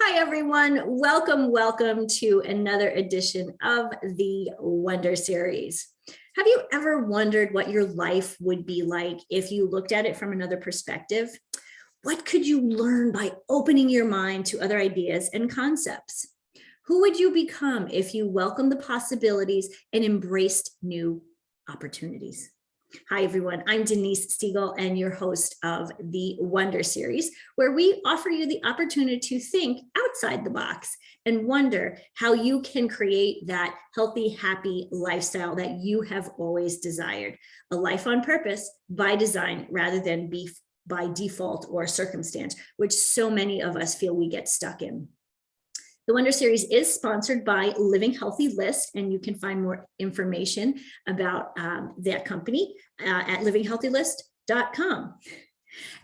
Hi, everyone. Welcome to another edition of the Wonder Series. Have you ever wondered what your life would be like if you looked at it from another perspective? What could you learn by opening your mind to other ideas and concepts? Who would you become if you welcomed the possibilities and embraced new opportunities? Hi, everyone. I'm Denise Stiegel and your host of the Wonder Series, where we offer you the opportunity to think outside the box and wonder how you can create that healthy, happy lifestyle that you have always desired. A life on purpose by design rather than by default or circumstance, which so many of us feel we get stuck in. The Wonder Series is sponsored by Living Healthy List, and you can find more information about that company at livinghealthylist.com.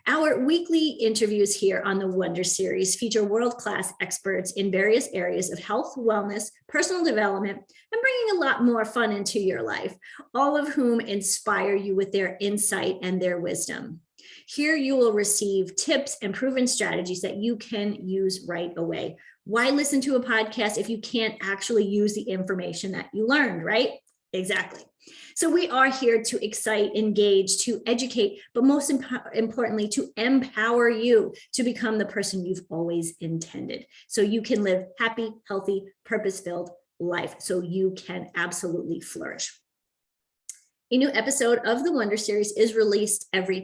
Our weekly interviews here on the Wonder Series feature world-class experts in various areas of health, wellness, personal development, and bringing a lot more fun into your life, all of whom inspire you with their insight and their wisdom. Here you will receive tips and proven strategies that you can use right away. Why listen to a podcast if you can't actually use the information that you learned, right? Exactly. So we are here to excite, engage, to educate, but most importantly, to empower you to become the person you've always intended. So you can live happy, healthy, purpose-filled life. So you can absolutely flourish. A new episode of the Wonder Series is released every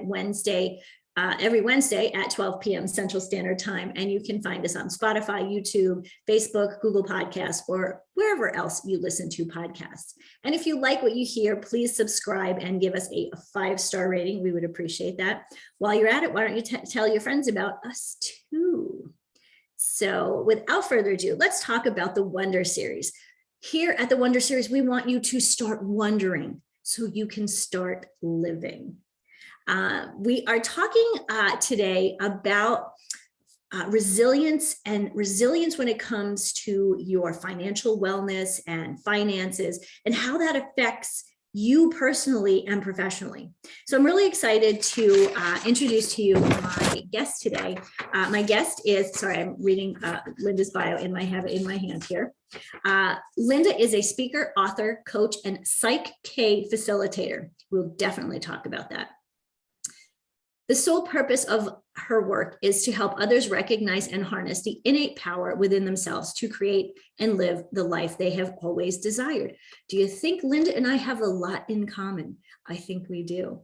Wednesday at 12 p.m. Central Standard Time. And you can find us on Spotify, YouTube, Facebook, Google Podcasts, or wherever else you listen to podcasts. And if you like what you hear, please subscribe and give us a 5-star rating. We would appreciate that. While you're at it, why don't you tell your friends about us too? So without further ado, let's talk about the Wonder Series. Here at the Wonder Series, we want you to start wondering so you can start living. We are talking today about resilience when it comes to your financial wellness and finances and how that affects you personally and professionally. So I'm really excited to introduce to you my guest today. My guest is, sorry, I'm reading Linda's bio in my hand here. Linda is a speaker, author, coach, and PSYCH-K facilitator. We'll definitely talk about that. The sole purpose of her work is to help others recognize and harness the innate power within themselves to create and live the life they have always desired. Do you think Linda and I have a lot in common? I think we do.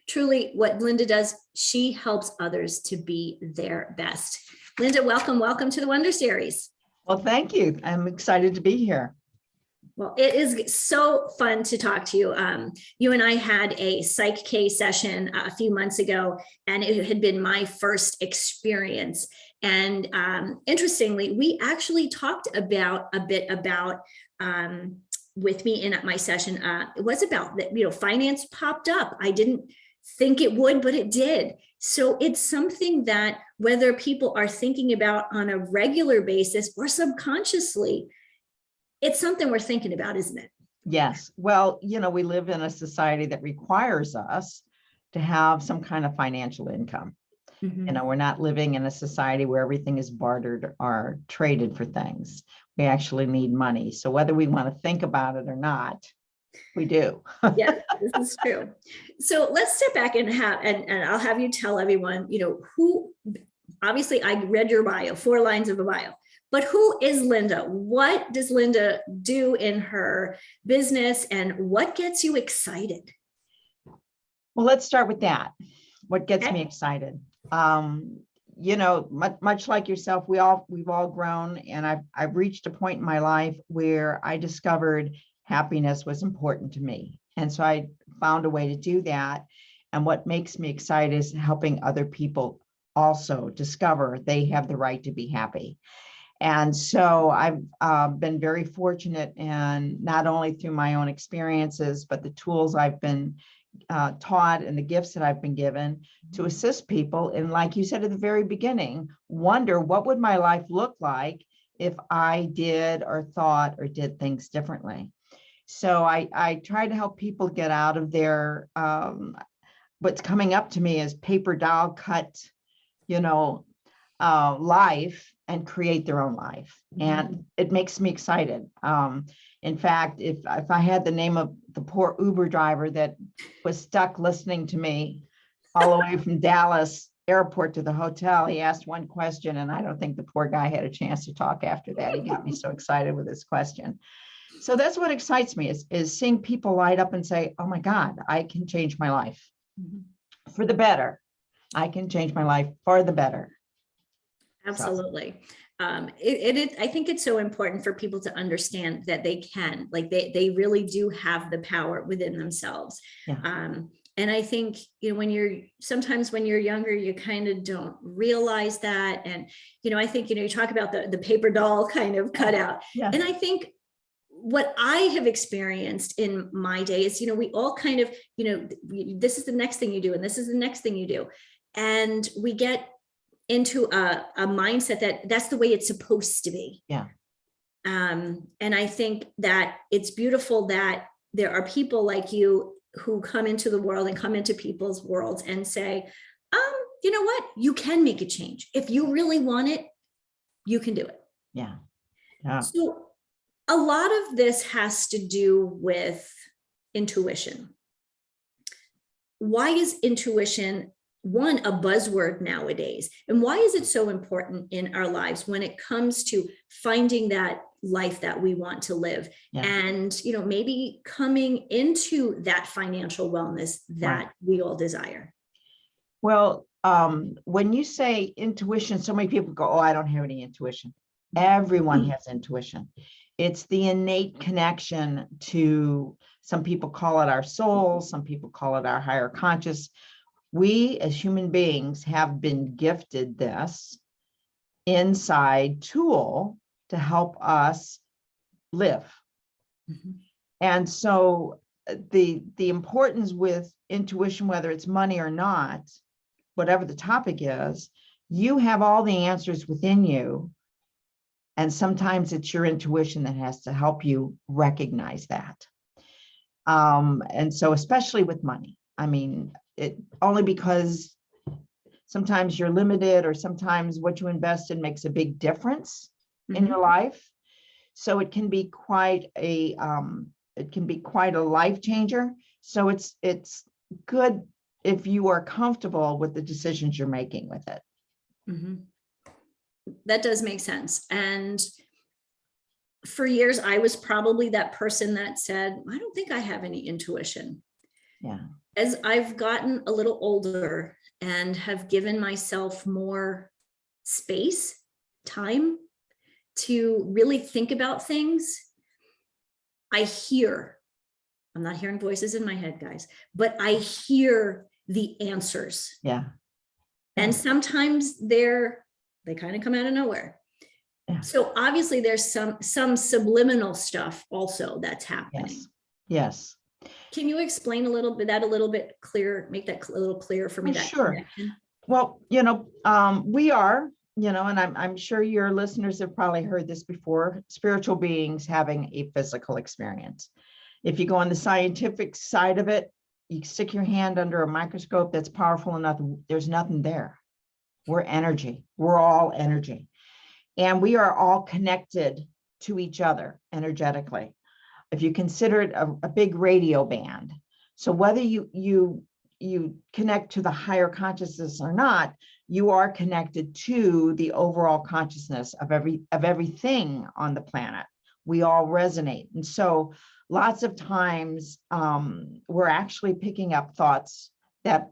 Truly, what Linda does, she helps others to be their best. Linda, welcome to the Wonder Series. Well, thank you. I'm excited to be here. Well, it is so fun to talk to you. You and I had a PSYCH-K session a few months ago, and it had been my first experience. And interestingly, we actually talked a bit about with me in my session. It was about that, finance popped up. I didn't think it would, but it did. So it's something that whether people are thinking about on a regular basis or subconsciously, it's something we're thinking about, isn't it? Yes. Well, we live in a society that requires us to have some kind of financial income. Mm-hmm. We're not living in a society where everything is bartered or traded for things. We actually need money. So whether we want to think about it or not, we do. Yes, this is true. So let's step back and I'll have you tell everyone, who, obviously I read your bio, 4 lines of a bio. But who is Linda? What does Linda do in her business and what gets you excited? Well, let's start with that. What gets me excited? Much like yourself, we've all grown, and I've reached a point in my life where I discovered happiness was important to me. And so I found a way to do that. And what makes me excited is helping other people also discover they have the right to be happy. And so I've been very fortunate, and not only through my own experiences, but the tools I've been taught and the gifts that I've been given to assist people. And like you said at the very beginning, wonder what would my life look like if I did or thought or did things differently. So I try to help people get out of their what's coming up to me as paper doll cut, life, and create their own life. And it makes me excited. In fact, if I had the name of the poor Uber driver that was stuck listening to me all the way from Dallas airport to the hotel, he asked one question, and I don't think the poor guy had a chance to talk after that. He got me so excited with his question. So that's what excites me is seeing people light up and say, oh my God, I can change my life for the better. I can change my life for the better. Absolutely. I think it's so important for people to understand that they can, like they really do have the power within themselves. Yeah. And I think, sometimes when you're younger, you kind of don't realize that. And, I think, you talk about the paper doll kind of cutout. Yeah. And I think what I have experienced in my day is, we all kind of, this is the next thing you do, and this is the next thing you do. And we get into a mindset that's the way it's supposed to be. Yeah. And I think that it's beautiful that there are people like you who come into the world and come into people's worlds and say, you know what, you can make a change. If you really want it, you can do it. Yeah. Yeah. So a lot of this has to do with intuition. Why is intuition a buzzword nowadays? And why is it so important in our lives when it comes to finding that life that we want to live? Yeah. And, maybe coming into that financial wellness that we all desire? Well, when you say intuition, so many people go, oh, I don't have any intuition. Everyone has intuition. It's the innate connection to, some people call it our soul, some people call it our higher conscious. We as human beings have been gifted this inside tool to help us live. And so the importance with intuition, whether it's money or not, whatever the topic is, you have all the answers within you. And sometimes it's your intuition that has to help you recognize that. And so especially with money, I mean, it only because sometimes you're limited, or sometimes what you invest in makes a big difference in your life. So it can be quite a life changer. So it's good if you are comfortable with the decisions you're making with it. That does make sense. And for years, I was probably that person that said, I don't think I have any intuition. Yeah. As I've gotten a little older and have given myself more space, time to really think about things, I'm not hearing voices in my head, guys, but I hear the answers. Yeah. And sometimes they kind of come out of nowhere. Yeah. So obviously there's some subliminal stuff also that's happening. Yes. Can you explain a little bit clearer, make that a little clearer for me? That sure. Connection? Well, we are, and I'm sure your listeners have probably heard this before, spiritual beings having a physical experience. If you go on the scientific side of it, you stick your hand under a microscope that's powerful enough, there's nothing there. We're energy. We're all energy. And we are all connected to each other energetically. If you consider it a big radio band. So whether you connect to the higher consciousness or not, you are connected to the overall consciousness of everything on the planet. We all resonate. And so lots of times we're actually picking up thoughts that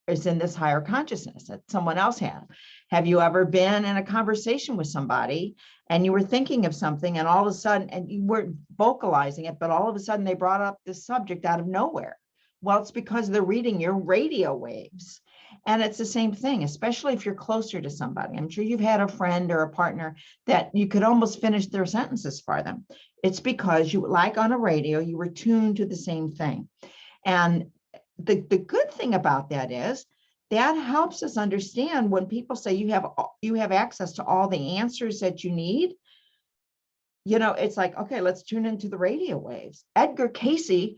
is in this higher consciousness that someone else had. Have you ever been in a conversation with somebody and you were thinking of something, and all of a sudden, and you weren't vocalizing it, but all of a sudden they brought up this subject out of nowhere? Well, it's because they're reading your radio waves. And it's the same thing, especially if you're closer to somebody. I'm sure you've had a friend or a partner that you could almost finish their sentences for them. It's because you, like on a radio, you were tuned to the same thing. And the good thing about that is that helps us understand when people say you have access to all the answers that you need. It's like, okay, let's tune into the radio waves. Edgar Cayce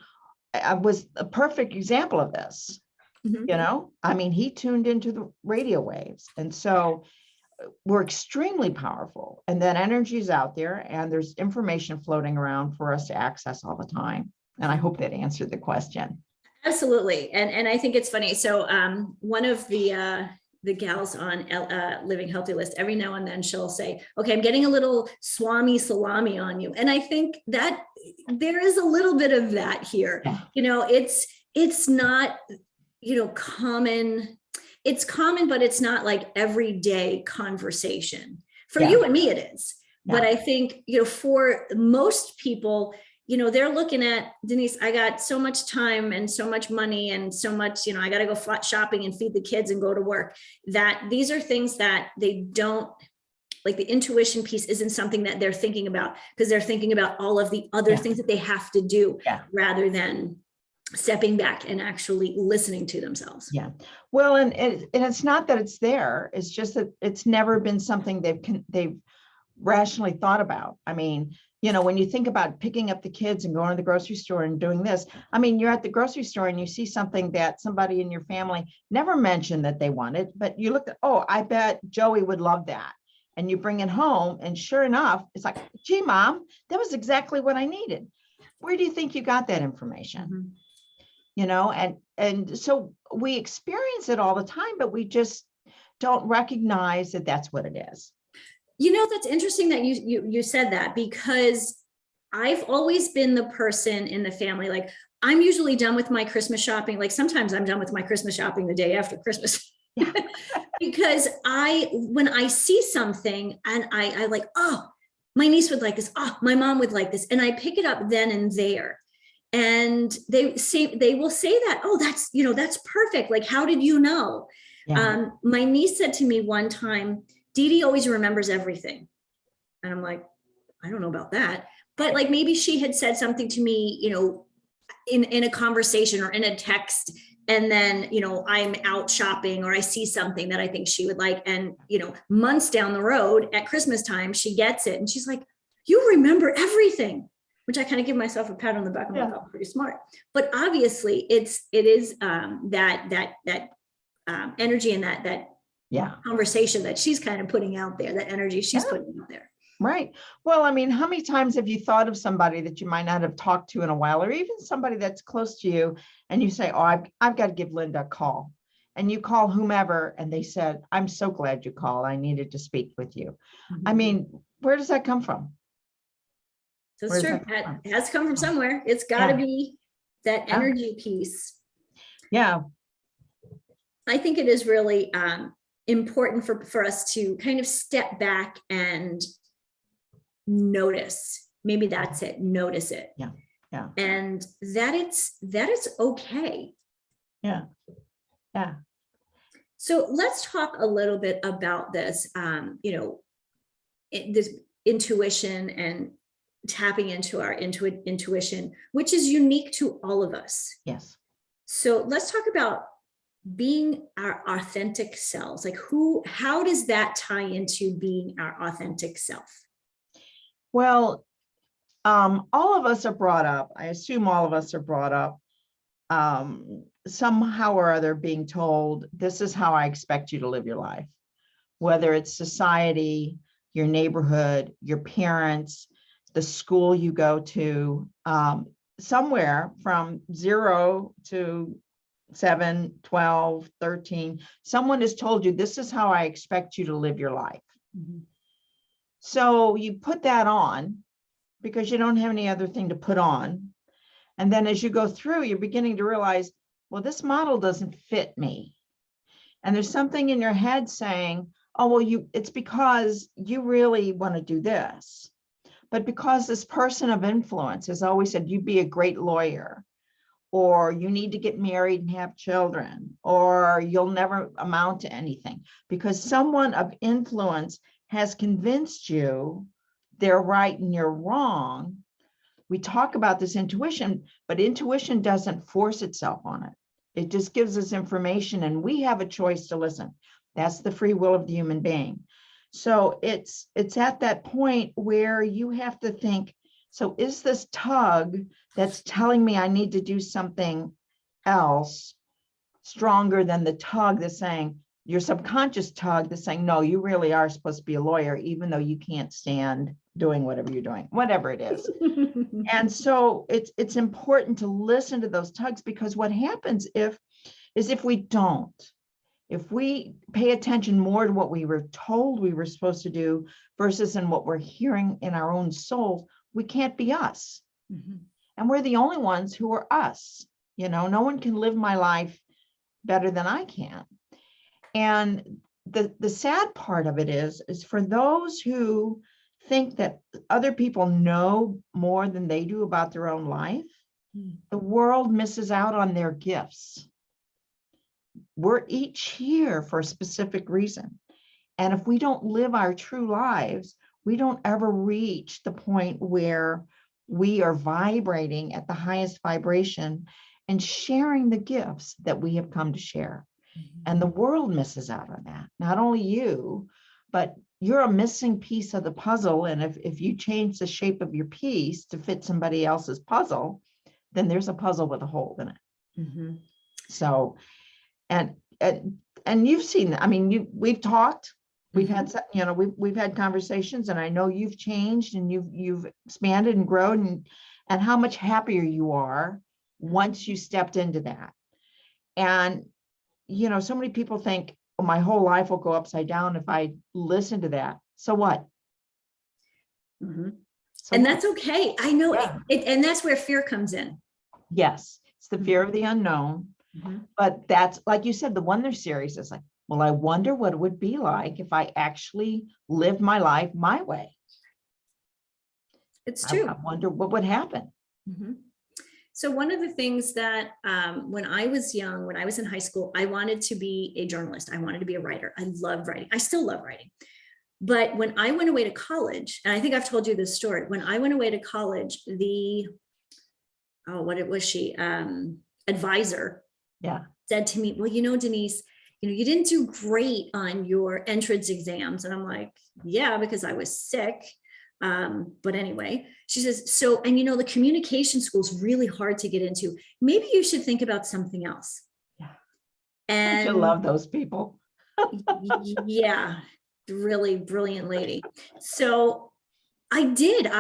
was a perfect example of this. I mean, he tuned into the radio waves. And so we're extremely powerful, and that energy is out there, and there's information floating around for us to access all the time. And I hope that answered the question. Absolutely. And I think it's funny. So one of the gals on Living Healthy List, every now and then she'll say, okay, I'm getting a little Swami salami on you. And I think that there is a little bit of that here. Yeah. You know, it's not, you know, common. It's common, but it's not like everyday conversation. For Yeah. you and me, it is. Yeah. But I think, you know, for most people, you know, they're looking at, Denise, I got so much time and so much money and so much, you know, I got to go shopping and feed the kids and go to work, that these are things that they don't, like the intuition piece isn't something that they're thinking about, because they're thinking about all of the other things that they have to do rather than stepping back and actually listening to themselves. Yeah. Well, and it's not that it's there. It's just that it's never been something they've rationally thought about. I mean, you know, when you think about picking up the kids and going to the grocery store and doing this, I mean, you're at the grocery store and you see something that somebody in your family never mentioned that they wanted, but you look at, oh, I bet Joey would love that. And you bring it home, and sure enough, it's like, gee, Mom, that was exactly what I needed. Where do you think you got that information? Mm-hmm. You know, and so we experience it all the time, but we just don't recognize that that's what it is. You know, that's interesting that you said that, because I've always been the person in the family, like I'm usually done with my Christmas shopping. Like sometimes I'm done with my Christmas shopping the day after Christmas. Yeah. Because when I see something and I like, oh, my niece would like this. Oh, my mom would like this. And I pick it up then and there. And they will say that, oh, that's, you know, that's perfect. Like, how did you know? Yeah. My niece said to me one time, Dee Dee always remembers everything. And I'm like, I don't know about that. But like maybe she had said something to me, you know, in a conversation or in a text. And then, you know, I'm out shopping or I see something that I think she would like. And, you know, months down the road at Christmas time, she gets it. And she's like, you remember everything, which I kind of give myself a pat on the back. I'm like, oh, pretty smart. But obviously it is that energy and that conversation that she's kind of putting out there, that energy she's putting out there. Right. Well, I mean, how many times have you thought of somebody that you might not have talked to in a while, or even somebody that's close to you, and you say, oh, I've got to give Linda a call, and you call whomever, and they said, I'm so glad you called. I needed to speak with you. Mm-hmm. I mean, where does that come from? So it's true. It has come from somewhere. It's got to be that energy piece. Yeah. I think it is really important for us to kind of step back and notice. Maybe that's it. Notice it. Yeah. Yeah. And that it's okay. Yeah. Yeah. So let's talk a little bit about this, you know, this intuition and tapping into our intuition, which is unique to all of us. Yes. So let's talk about being our authentic selves. Like how does that tie into being our authentic self? Well, all of us are brought up, I assume all of us are brought up somehow or other being told, this is how I expect you to live your life, whether it's society, your neighborhood, your parents, the school you go to, somewhere from 0 to 7, 12, 13, someone has told you, this is how I expect you to live your life. Mm-hmm. So you put that on because you don't have any other thing to put on. And then as you go through, you're beginning to realize, well, this model doesn't fit me. And there's something in your head saying, oh, well, it's because you really want to do this. But because this person of influence has always said, you be a great lawyer, or you need to get married and have children, or you'll never amount to anything, because someone of influence has convinced you they're right and you're wrong. We talk about this intuition, but intuition doesn't force itself on it. It just gives us information and we have a choice to listen. That's the free will of the human being. So it's at that point where you have to think, so is this tug that's telling me I need to do something else stronger than the tug that's saying, your subconscious tug that's saying, no, you really are supposed to be a lawyer, even though you can't stand doing whatever you're doing, whatever it is. And so it's important to listen to those tugs, because what happens if we don't, if we pay attention more to what we were told we were supposed to do versus in what we're hearing in our own souls, we can't be us. And we're the only ones who are us. You know, no one can live my life better than I can. And the sad part of it is for those who think that other people know more than they do about their own life, the world misses out on their gifts. We're each here for a specific reason. And if we don't live our true lives, we don't ever reach the point where we are vibrating at the highest vibration and sharing the gifts that we have come to share. And the world misses out on that. Not only you, but you're a missing piece of the puzzle. And if you change the shape of your piece to fit somebody else's puzzle, then there's a puzzle with a hole in it. So, and you've seen that. I mean, we've talked, we've had, you know, we've had conversations, and I know you've changed and you've expanded and grown, and how much happier you are once you stepped into that. And, you know, so many people think, oh, my whole life will go upside down if I listen to that. So what? So and that's okay. I know and that's where fear comes in. Yes, it's the fear of the unknown. But that's, like you said, the Wonder series is like, well, I wonder what it would be like if I actually lived my life my way. It's true. I wonder what would happen. So one of the things that when I was young, when I was in high school, I wanted to be a journalist. I wanted to be a writer. I loved writing. I still love writing. But when I went away to college, and I think I've told you this story, when I went away to college, advisor said to me, well, you know, Denise, you know, you didn't do great on your entrance exams. And I'm like, yeah, because I was sick. But anyway, she says, so, and you know, the communication school is really hard to get into. Maybe you should think about something else. And I love those people. Yeah, really brilliant lady. So I did.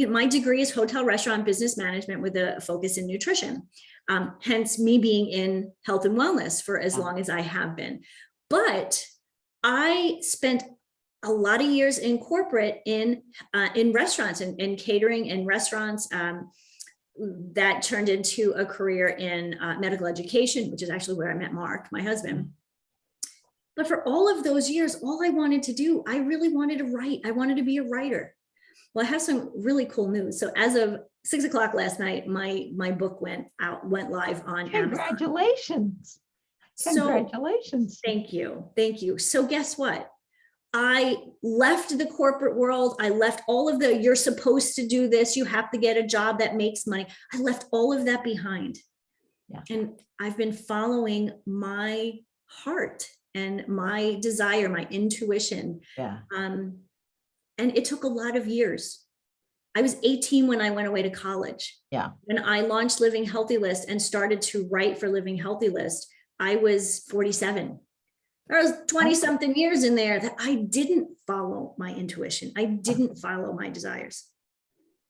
My degree is hotel restaurant business management with a focus in nutrition. Hence me being in health and wellness for as long as I have been. But I spent a lot of years in corporate in restaurants and catering and restaurants. That turned into a career in medical education, which is actually where I met Mark, my husband. But for all of those years, all I wanted to do, I really wanted to write. I wanted to be a writer. Well, I have some really cool news. So as of 6 o'clock last night, my book went live on Amazon. Congratulations. Congratulations. Thank you. Thank you. So guess what? I left the corporate world. I left all of the, you're supposed to do this, you have to get a job that makes money. I left all of that behind. And I've been following my heart and my desire, my intuition. And it took a lot of years. I was 18 when I went away to college. When I launched Living Healthy List and started to write for Living Healthy List, I was 47. There was 20 something years in there that I didn't follow my intuition. I didn't follow my desires.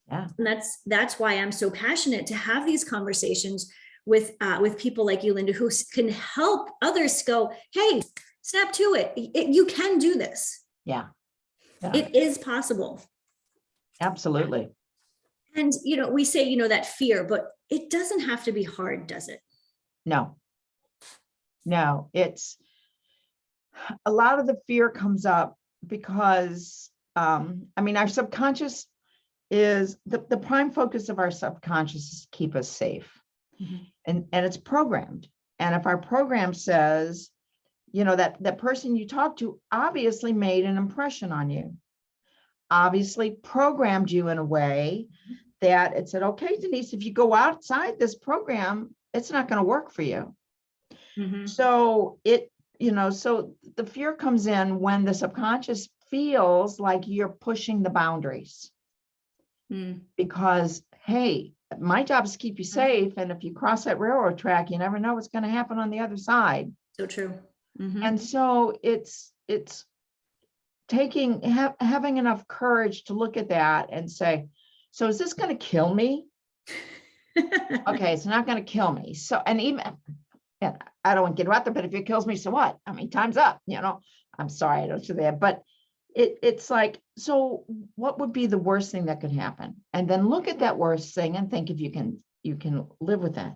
And that's why I'm so passionate to have these conversations with people like you, Linda, who can help others go, hey, snap to it. You can do this. It is possible. Absolutely. And, you know, we say, you know, that fear, but it doesn't have to be hard, does it? No, it's a lot of the fear comes up because, I mean, our subconscious is the prime focus of our subconscious is to keep us safe. And it's programmed. And if our program says, you know, that person you talked to obviously made an impression on you, obviously programmed you in a way that it said, okay, Denise, if you go outside this program, it's not going to work for you. So so the fear comes in when the subconscious feels like you're pushing the boundaries. Because, hey, my job is to keep you safe. And if you cross that railroad track, you never know what's going to happen on the other side. So true. And so it's having enough courage to look at that and say, so is this going to kill me? Okay, it's not going to kill me. So, and I don't want to get out there, but if it kills me, so what? I mean, time's up, I'm sorry, I don't do that, but it's like, so what would be the worst thing that could happen? And then look at that worst thing and think if you can live with that.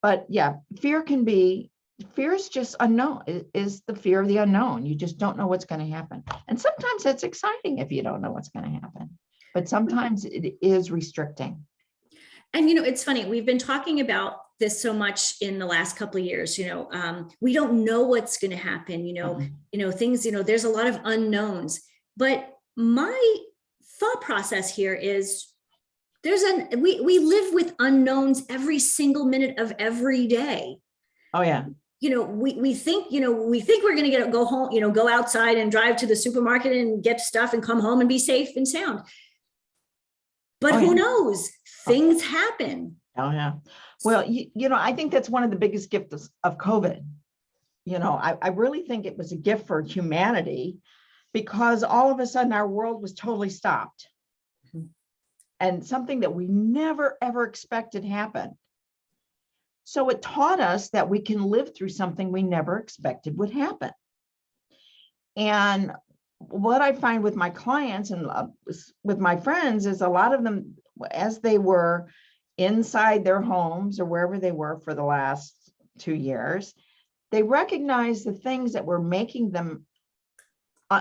But yeah, fear is just unknown, is the fear of the unknown. You just don't know what's going to happen. And sometimes it's exciting if you don't know what's going to happen, but sometimes it is restricting. And, it's funny, we've been talking about this so much in the last couple of years, we don't know what's going to happen, things, there's a lot of unknowns, but my thought process here is we live with unknowns every single minute of every day. Oh yeah. We think we're going to go home, go outside and drive to the supermarket and get stuff and come home and be safe and sound. But who knows? Things happen. Oh yeah. Well, I think that's one of the biggest gifts of COVID. I really think it was a gift for humanity because all of a sudden our world was totally stopped. And something that we never, ever expected happened. So it taught us that we can live through something we never expected would happen. And what I find with my clients and with my friends is a lot of them, as they were inside their homes or wherever they were for the last 2 years, they recognized the things that were making them,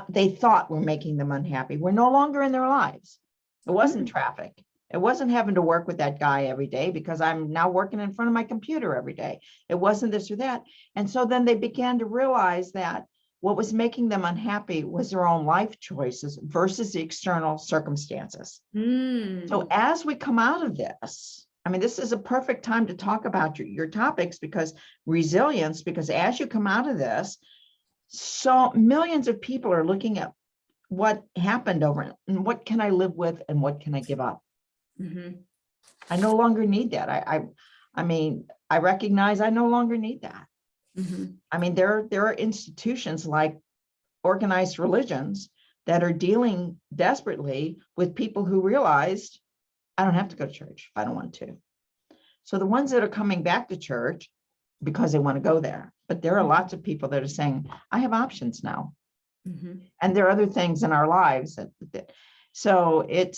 they thought were making them unhappy, were no longer in their lives. It wasn't traffic. It wasn't having to work with that guy every day because I'm now working in front of my computer every day. It wasn't this or that. And so then they began to realize that what was making them unhappy was their own life choices versus the external circumstances. So as we come out of this, I mean, this is a perfect time to talk about your topics because resilience, because as you come out of this, so millions of people are looking at what happened over and what can I live with and what can I give up? I no longer need that. I mean, I recognize I no longer need that. I mean, there are institutions like organized religions that are dealing desperately with people who realized I don't have to go to church if I don't want to. So the ones that are coming back to church because they want to go there, but there are lots of people that are saying, I have options now. And there are other things in our lives so it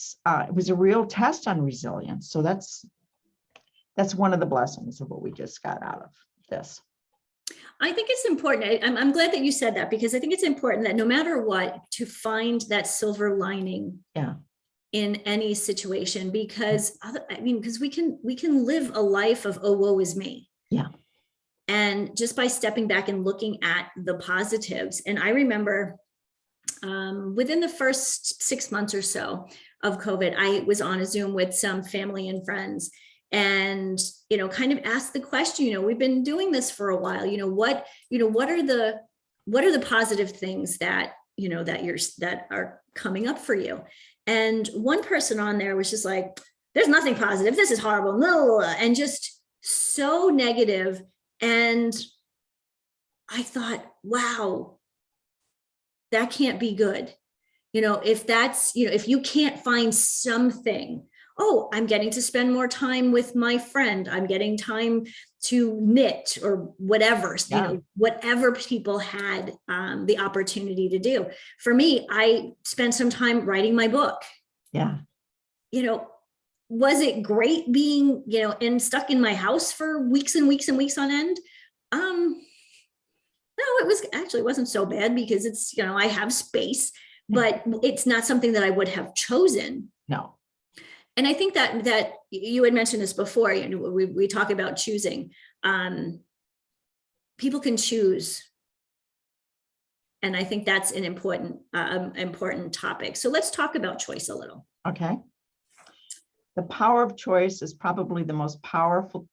was a real test on resilience. So that's one of the blessings of what we just got out of this. I think it's important. I'm glad that you said that because I think it's important that no matter what, to find that silver lining in any situation, because we can live a life of, oh, woe is me. Yeah. And just by stepping back and looking at the positives. And I remember within the first 6 months or so of COVID, I was on a Zoom with some family and friends and, kind of asked the question, we've been doing this for a while, what are the positive things that, that are coming up for you? And one person on there was just like, there's nothing positive. This is horrible. No, and just so negative. And I thought, wow, that can't be good. If that's, if you can't find something, oh, I'm getting to spend more time with my friend. I'm getting time to knit or whatever, whatever people had the opportunity to do. For me, I spent some time writing my book. Yeah. Was it great being, stuck in my house for weeks and weeks and weeks on end? No, it wasn't so bad because it's, I have space, but it's not something that I would have chosen. No. And I think that you had mentioned this before, we talk about choosing. People can choose. And I think that's an important topic. So let's talk about choice a little. Okay. The power of choice is probably the most powerful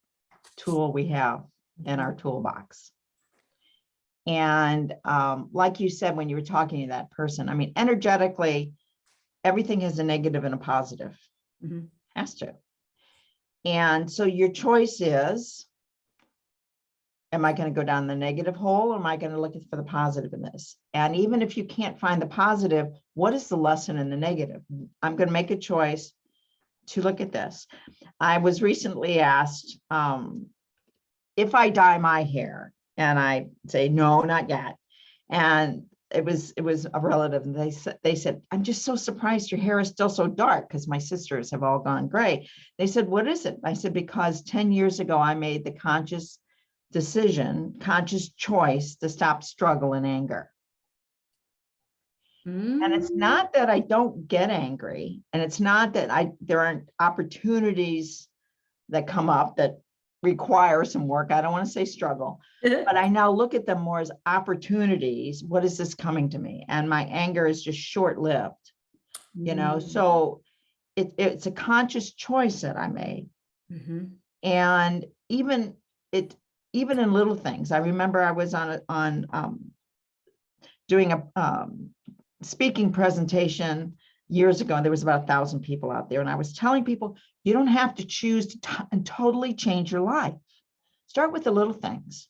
tool we have in our toolbox. And like you said, when you were talking to that person, I mean, energetically, everything has a negative and a positive. Has to. And so your choice is, am I going to go down the negative hole, or am I going to look for the positive in this? And even if you can't find the positive, what is the lesson in the negative? I'm going to make a choice to look at this. I was recently asked if I dye my hair, and I say, no, not yet. And it was a relative, and they said, I'm just so surprised your hair is still so dark, because my sisters have all gone gray. They said, what is it? I said, because 10 years ago, I made the conscious choice to stop struggle and anger. And it's not that I don't get angry, and it's not that there aren't opportunities that come up that require some work. I don't want to say struggle, but I now look at them more as opportunities. What is this coming to me? And my anger is just short-lived, so it's a conscious choice that I made. And even in little things. I remember I was doing a speaking presentation years ago, and there was about 1,000 people out there. And I was telling people, you don't have to choose to totally change your life. Start with the little things.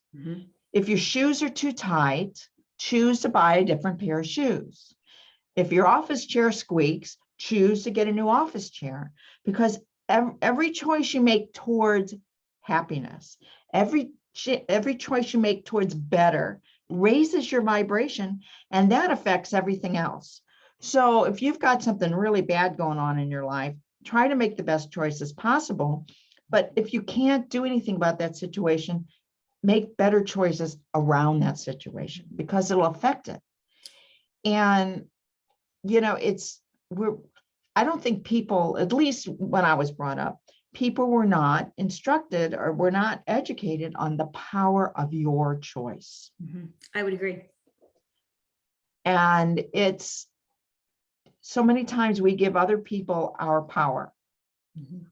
If your shoes are too tight, choose to buy a different pair of shoes. If your office chair squeaks, choose to get a new office chair, because every choice you make towards happiness, every choice you make towards better raises your vibration, and that affects everything else. So if you've got something really bad going on in your life, try to make the best choices possible. But if you can't do anything about that situation, make better choices around that situation, because it'll affect it. And, I don't think people, at least when I was brought up, people were not instructed or were not educated on the power of your choice. I would agree. And it's so many times we give other people our power.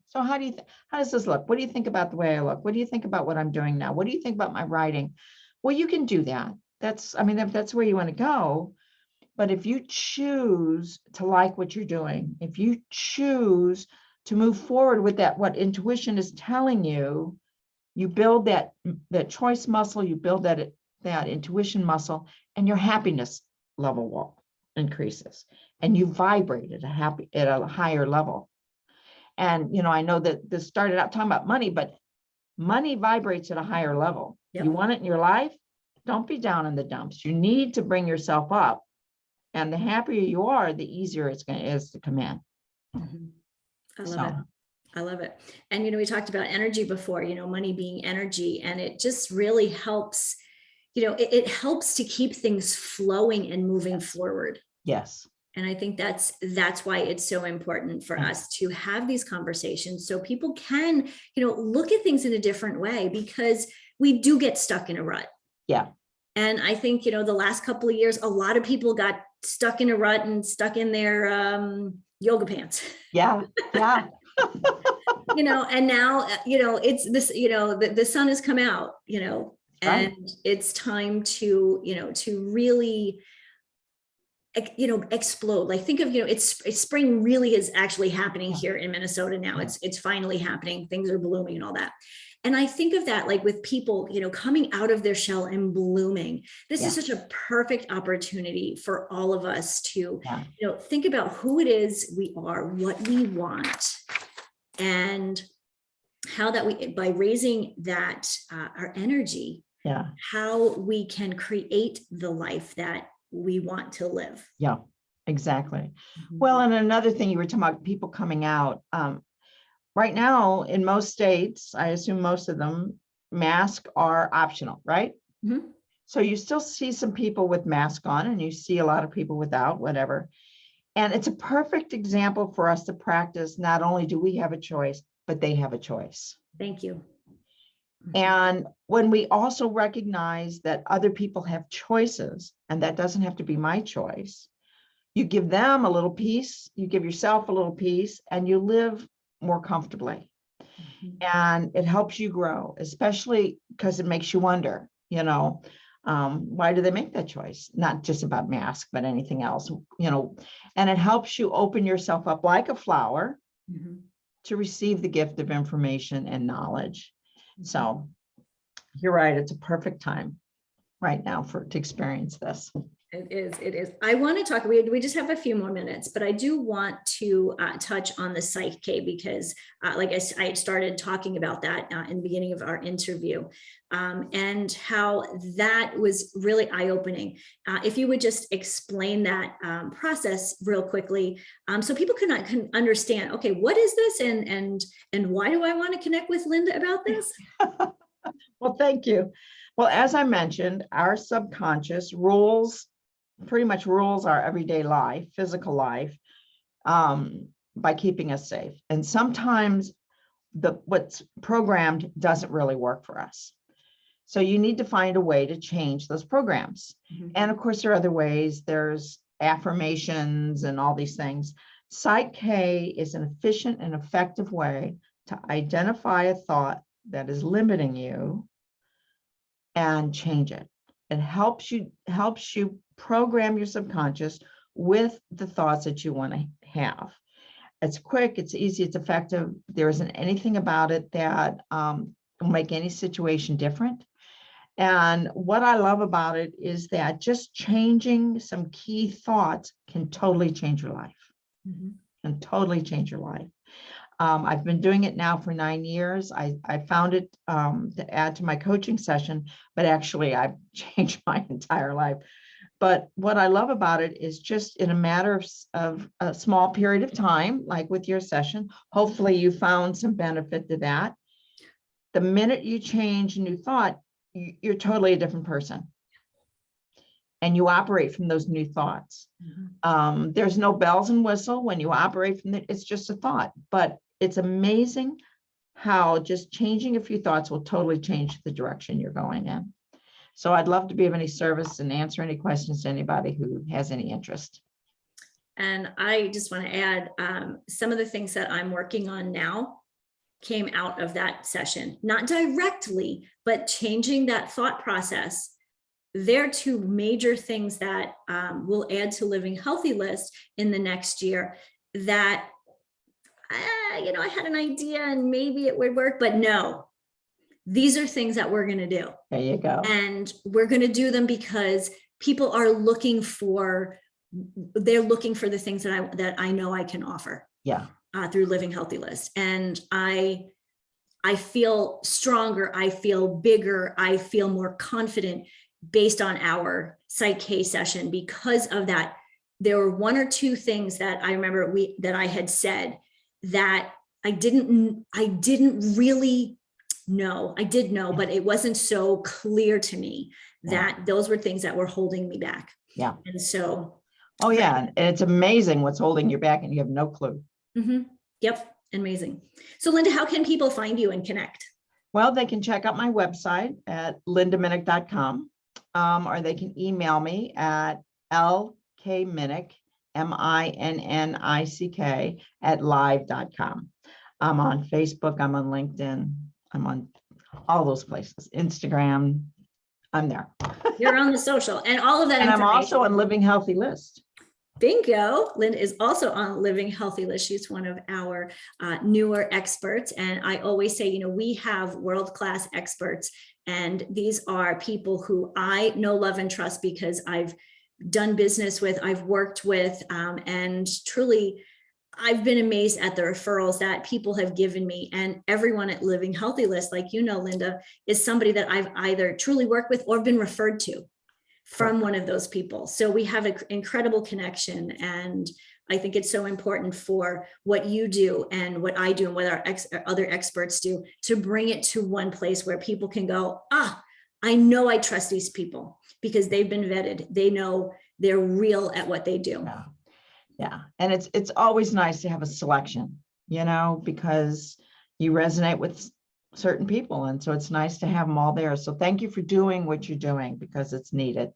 So how does this look? What do you think about the way I look? What do you think about what I'm doing now? What do you think about my writing? Well, you can do that. If that's where you want to go. But if you choose to like what you're doing, if you choose to move forward with that, what intuition is telling you, you build that choice muscle, you build that intuition muscle, and your happiness level increases, and you vibrate at a higher level. And I know that this started out talking about money, but money vibrates at a higher level. You want it in your life, don't be down in the dumps. You need to bring yourself up, and the happier you are, the easier it is to come in. I love it. I love it. And, we talked about energy before, money being energy, and it just really helps, it helps to keep things flowing and moving forward. Yes. And I think that's why it's so important for us to have these conversations, so people can, look at things in a different way, because we do get stuck in a rut. Yeah. And I think, the last couple of years, a lot of people got stuck in a rut and stuck in their yoga pants. Yeah. Yeah. And now, it's this, the sun has come out, and it's time to, to really, explode. Like, think of, it's spring really is actually happening here in Minnesota now. It's finally happening. Things are blooming and all that. And I think of that, like, with people, coming out of their shell and blooming. This is such a perfect opportunity for all of us to, think about who it is we are, what we want, and how that we, by raising that, our energy, how we can create the life that we want to live. Yeah, exactly. Well, and another thing, you were talking about people coming out. Right now, in most states, I assume most of them, masks are optional, right? So you still see some people with masks on, and you see a lot of people without, whatever. And it's a perfect example for us to practice. Not only do we have a choice, but they have a choice. Thank you. And when we also recognize that other people have choices, and that doesn't have to be my choice, you give them a little piece, you give yourself a little piece, and you live more comfortably. And it helps you grow, especially because it makes you wonder, why do they make that choice? Not just about masks, but anything else, and it helps you open yourself up like a flower to receive the gift of information and knowledge. So You're right. It's a perfect time right now to experience this. It is. I want to talk, we just have a few more minutes, but I do want to touch on the PSYCH-K because like I started talking about that in the beginning of our interview and how that was really eye-opening. If you would just explain that process real quickly so people can understand, okay, what is this and why do I want to connect with Linda about this? Well, thank you. Well, as I mentioned, our subconscious pretty much rules our everyday life, physical life, by keeping us safe. And sometimes what's programmed doesn't really work for us. So you need to find a way to change those programs. Mm-hmm. And of course, there are other ways. There's affirmations and all these things. PSYCH-K is an efficient and effective way to identify a thought that is limiting you and change it. It helps you program your subconscious with the thoughts that you want to have. It's quick, it's easy, it's effective. There isn't anything about it that will make any situation different. And what I love about it is that just changing some key thoughts can totally change your life. Mm-hmm. Can totally change your life. I've been doing it now for 9 years. I found it to add to my coaching session, but actually I've changed my entire life. But what I love about it is just in a matter of a small period of time, like with your session, hopefully you found some benefit to that. The minute you change a new thought, you're totally a different person. And you operate from those new thoughts. Mm-hmm. There's no bells and whistle when you operate from it. It's just a thought, but it's amazing how just changing a few thoughts will totally change the direction you're going in. So I'd love to be of any service and answer any questions to anybody who has any interest. And I just want to add some of the things that I'm working on now came out of that session, not directly, but changing that thought process. There are two major things that will add to Living Healthy List in the next year that, I had an idea and maybe it would work, but no, these are things that we're going to do. There you go. And we're going to do them because people are looking for the things that I know I can offer. Yeah. Through Living Healthy List. And I feel stronger. I feel bigger. I feel more confident based on our PSYCH-K session because of that. There were one or two things that I remember that I had said that I didn't really know. I did know, but it wasn't so clear to me that those were things that were holding me back. Yeah. And so. Oh yeah. And it's amazing what's holding you back and you have no clue. Mm-hmm. Yep. Amazing. So Linda, how can people find you and connect? Well, they can check out my website at lindaminnick.com. Or they can email me at lkminnick, MINNICK @live.com. I'm on Facebook, I'm on LinkedIn, I'm on all those places, Instagram, I'm there. You're on the social and all of that. And I'm also on Living Healthy List. Bingo. Linda is also on Living Healthy List. She's one of our newer experts. And I always say, we have world-class experts. And these are people who I know, love, and trust because I've done business with, I've worked with, and truly, I've been amazed at the referrals that people have given me. And everyone at Living Healthy List, like Linda, is somebody that I've either truly worked with or been referred to from one of those people. So we have an incredible connection. And I think it's so important for what you do and what I do and what our other experts do to bring it to one place where people can go, I know I trust these people because they've been vetted. They know they're real at what they do. Yeah. And it's always nice to have a selection, because you resonate with certain people. And so it's nice to have them all there. So thank you for doing what you're doing because it's needed.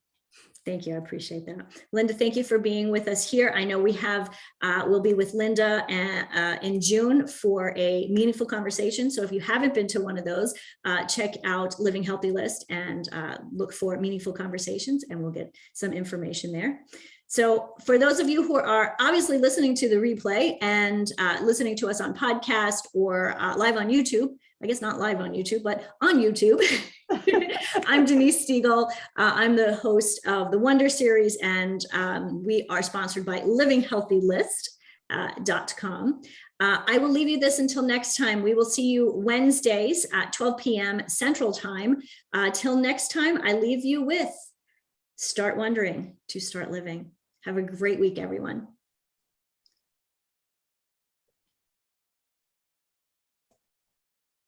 Thank you. I appreciate that. Linda, thank you for being with us here. I know we'll be with Linda in June for a meaningful conversation. So if you haven't been to one of those, check out Living Healthy List and look for meaningful conversations and we'll get some information there. So for those of you who are obviously listening to the replay and listening to us on podcast or live on YouTube, I guess not live on YouTube, but on YouTube. I'm Denise Stiegel. I'm the host of the Wonder Series, and we are sponsored by livinghealthylist.com. I will leave you this until next time. We will see you Wednesdays at 12 p.m. Central Time. Till next time, I leave you with start wondering to start living. Have a great week, everyone.